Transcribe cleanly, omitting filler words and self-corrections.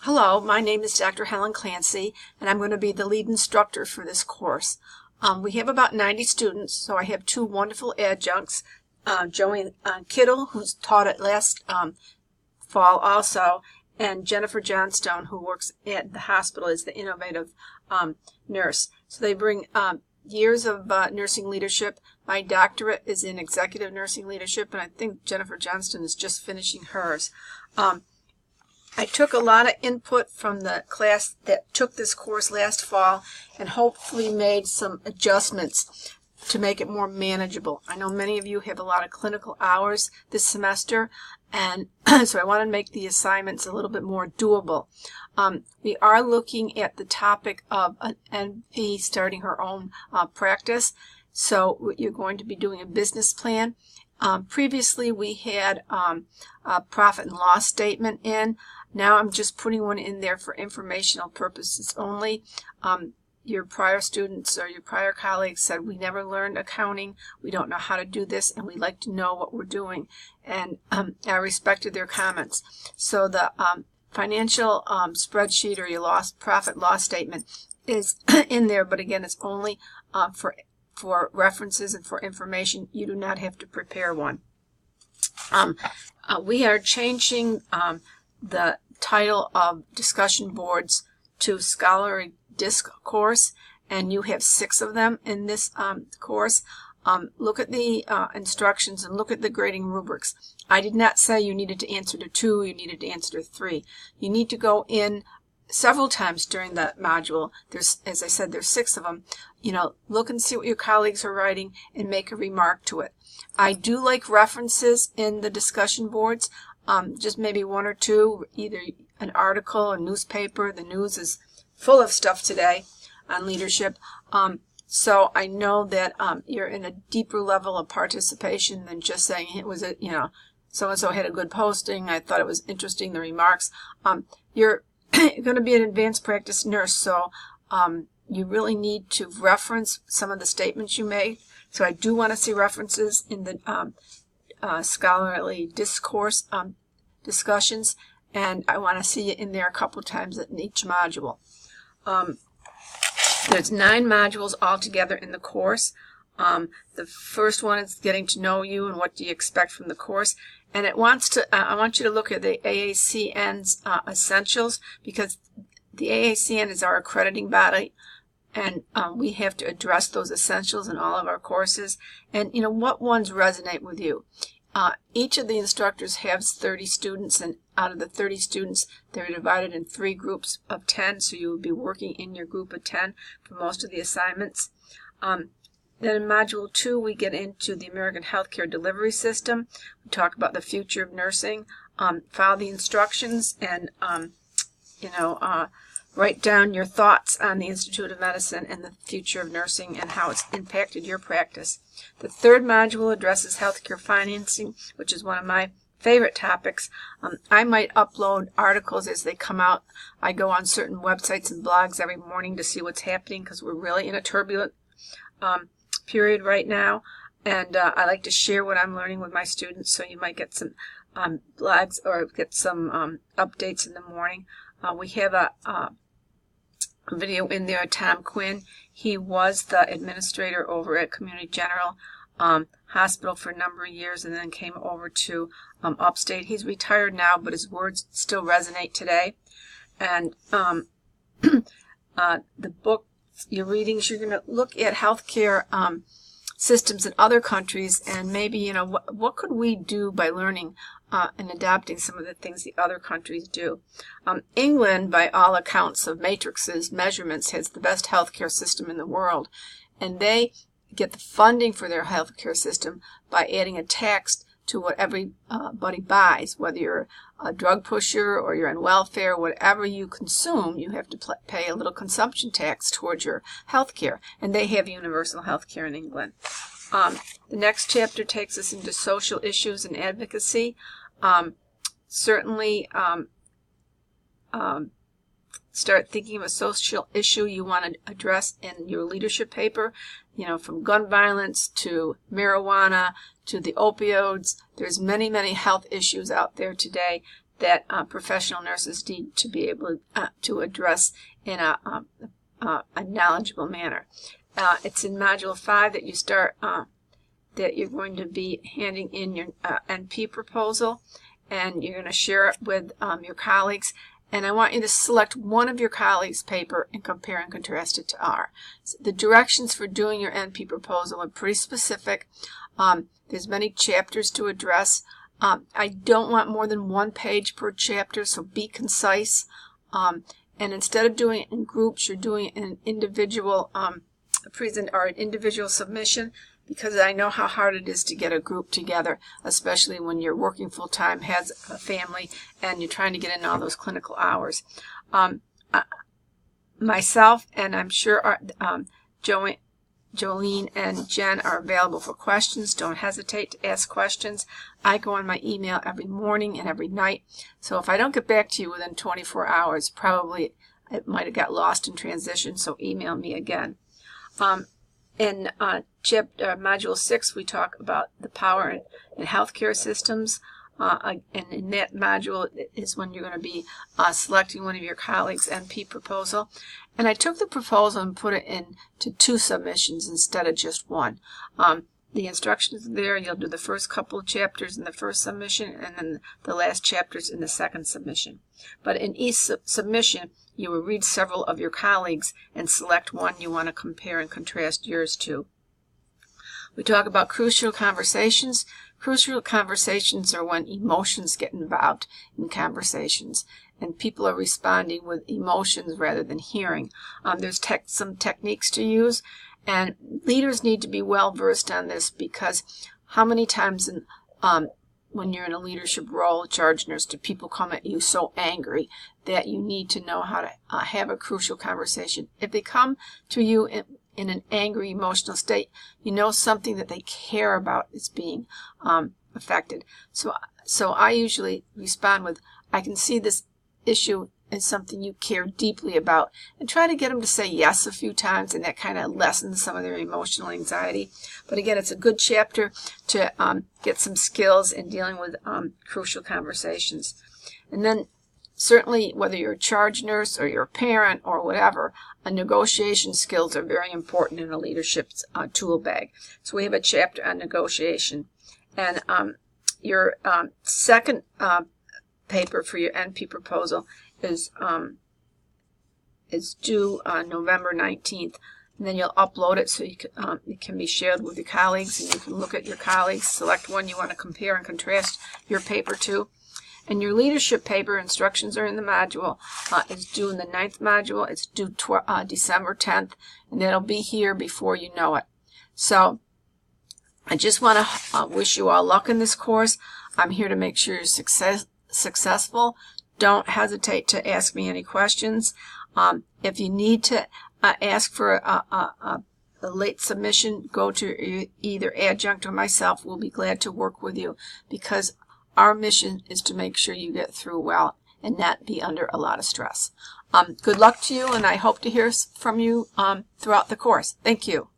Hello, my name is Dr. Helen Clancy, and I'm going to be the lead instructor for this course. We have about 90 students, so I have two wonderful adjuncts, Joey Kittle, who's taught it last fall also, and Jennifer Johnstone, who works at the hospital as the innovative nurse. So they bring years of nursing leadership. My doctorate is in executive nursing leadership, and I think Jennifer Johnstone is just finishing hers. I took a lot of input from the class that took this course last fall and hopefully made some adjustments to make it more manageable. I know many of you have a lot of clinical hours this semester, and so I want to make the assignments a little bit more doable. We are looking at the topic of an NP starting her own practice, so you're going to be doing a business plan. Previously we had a profit and loss statement in. Now I'm just putting one in there for informational purposes only. Your prior students or your prior colleagues said we never learned accounting, we don't know how to do this, and we'd like to know what we're doing. And I respected their comments. So the financial spreadsheet or your profit loss statement is in there, but again, it's only for references and for information. You do not have to prepare one. We are changing the title of discussion boards to scholarly discourse, and you have 6 of them in this course. Look at the instructions and look at the grading rubrics. I did not say you needed to answer to 2, you needed to answer to 3. You need to go in several times during that module. There's, as I said, there's 6 of them. You know, look and see what your colleagues are writing and make a remark to it. I do like references in the discussion boards. Just maybe 1 or 2, either an article, a newspaper. The news is full of stuff today on leadership. So I know that you're in a deeper level of participation than just saying it was so-and-so had a good posting, I thought it was interesting, the remarks. You're going to be an advanced practice nurse, so you really need to reference some of the statements you made. So I do want to see references in the scholarly discourse discussions, and I want to see it in there a couple times in each module. There's 9 modules altogether in the course. The first one is getting to know you and what do you expect from the course, and it wants to I want you to look at the AACN's essentials, because the AACN is our accrediting body, and we have to address those essentials in all of our courses. And you know, what ones resonate with you? Each of the instructors has 30 students, and out of the 30 students, they're divided in 3 groups of 10, so you will be working in your group of 10 for most of the assignments. Then in Module 2, we get into the American Healthcare Delivery System. We talk about the future of nursing, follow the instructions, and write down your thoughts on the Institute of Medicine and the future of nursing and how it's impacted your practice. The third module addresses healthcare financing, which is one of my favorite topics. I might upload articles as they come out. I go on certain websites and blogs every morning to see what's happening, because we're really in a turbulent period right now, and I like to share what I'm learning with my students, so you might get some blogs or get some updates in the morning. We have a video in there of Tom Quinn. He was the administrator over at Community General Hospital for a number of years, and then came over to Upstate. He's retired now, but his words still resonate today. And the book you're reading, you're going to look at healthcare systems in other countries, and maybe, what could we do by learning and adopting some of the things the other countries do. England, by all accounts of matrices, measurements, has the best healthcare system in the world, and they get the funding for their healthcare system by adding a tax to what everybody buys. Whether you're a drug pusher or you're on welfare, whatever you consume, you have to pay a little consumption tax towards your health care, and they have universal health care in England. The next chapter takes us into social issues and advocacy. Certainly start thinking of a social issue you want to address in your leadership paper, from gun violence to marijuana to the opioids. There's many, many health issues out there today that professional nurses need to be able to address in a knowledgeable manner. It's in Module 5 that you start, that you're going to be handing in your NP proposal, and you're going to share it with your colleagues. And I want you to select one of your colleagues' paper and compare and contrast it to ours. So the directions for doing your NP proposal are pretty specific. There's many chapters to address. I don't want more than 1 page per chapter, so be concise. And instead of doing it in groups, you're doing it in an individual an individual submission, because I know how hard it is to get a group together, especially when you're working full-time, has a family, and you're trying to get in all those clinical hours. Myself, and I'm sure Jolene and Jen are available for questions. Don't hesitate to ask questions. I go on my email every morning and every night, so if I don't get back to you within 24 hours, probably it might have got lost in transition, so email me again. In Module 6, we talk about the power in healthcare systems, and in that module is when you're going to be selecting one of your colleagues' NP proposal. And I took the proposal and put it into 2 submissions instead of just 1. The instructions are there. You'll do the first couple of chapters in the first submission, and then the last chapters in the second submission. But in each submission, you will read several of your colleagues and select one you want to compare and contrast yours to. We talk about crucial conversations. Crucial conversations are when emotions get involved in conversations, and people are responding with emotions rather than hearing. There's some techniques to use, and leaders need to be well versed on this, because how many times when you're in a leadership role, charge nurse, do people come at you so angry that you need to know how to have a crucial conversation. If they come to you in an angry, emotional state, you know something that they care about is being affected. So I usually respond with, I can see this issue is something you care deeply about, and try to get them to say yes a few times, and that kind of lessens some of their emotional anxiety. But again, it's a good chapter to get some skills in dealing with crucial conversations. And then certainly, whether you're a charge nurse or you're a parent or whatever, negotiation skills are very important in a leadership tool bag. So we have a chapter on negotiation. And your second paper for your NP proposal is due on November 19th. And then you'll upload it so it can be shared with your colleagues, and you can look at your colleagues, select one you want to compare and contrast your paper to. And your leadership paper, instructions are in the module, is due in the 9th module. It's due December 10th, and that'll be here before you know it. So I just want to wish you all luck in this course. I'm here to make sure you're successful. Don't hesitate to ask me any questions. If you need to ask for a late submission, go to either Adjunct or myself. We'll be glad to work with you, because our mission is to make sure you get through well and not be under a lot of stress. Good luck to you, and I hope to hear from you throughout the course. Thank you.